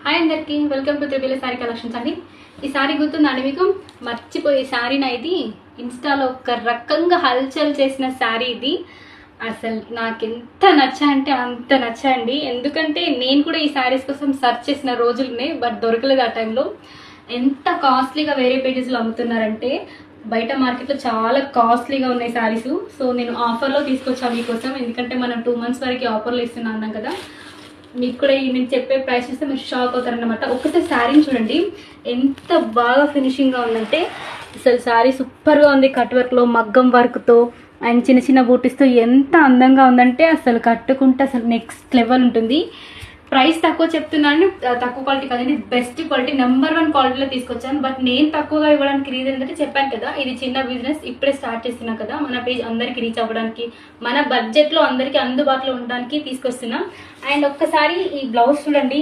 Hi అందరికీ welcome to triple sorry collections అండి. ఈ సారీ గుర్తుందండి మీకు? మర్చిపోయే సారీనా ఇది. ఇన్స్టాలో ఒక రకంగా హల్చల్ చేసిన సారీ ఇది. అసలు నాకు ఎంత నచ్చా అంటే అంత నచ్చండి. ఎందుకంటే నేను కూడా ఈ సారీస్ కోసం సర్చ్ చేసిన రోజులునే, బట్ దొరకలేదు ఆ టైంలో. ఎంత కాస్ట్లీగా వేరే పేజెస్లో అమ్ముతున్నారంటే బయట మార్కెట్లో చాలా కాస్ట్లీగా ఉన్నాయి సారీస్. సో నేను ఆఫర్లో తీసుకొచ్చాను మీకోసం. ఎందుకంటే మనం 2 months వరకు ఆఫర్లో ఇస్తున్నాం అన్నాం కదా. మీకు కూడా నేను చెప్పే ప్రైస్ చూస్తే మీరు షాక్ అవుతారనమాట. ఒక్కసారి శారీని చూడండి, ఎంత బాగా ఫినిషింగ్గా ఉందంటే అసలు శారీ సూపర్గా ఉంది. కట్ వర్క్లో, మగ్గం వర్క్తో అండ్ చిన్న చిన్న బూటీస్తో ఎంత అందంగా ఉందంటే అసలు కట్టుకుంటే అసలు నెక్స్ట్ లెవెల్ ఉంటుంది. ప్రైస్ తక్కువ చెప్తున్నాను, తక్కువ క్వాలిటీ కాదండి, బెస్ట్ క్వాలిటీ, నెంబర్ 1 క్వాలిటీలో తీసుకొచ్చాను. బట్ నేను తక్కువగా ఇవ్వడానికి రీజన్ ఏంటంటే చెప్పాను కదా, ఇది చిన్న బిజినెస్, ఇప్పుడే స్టార్ట్ చేస్తున్నా కదా. మన పేజ్ అందరికి రీచ్ అవ్వడానికి, మన బడ్జెట్లో అందరికీ అందుబాటులో ఉండడానికి తీసుకొస్తున్నా. అండ్ ఒక్కసారి ఈ బ్లౌజ్ చూడండి.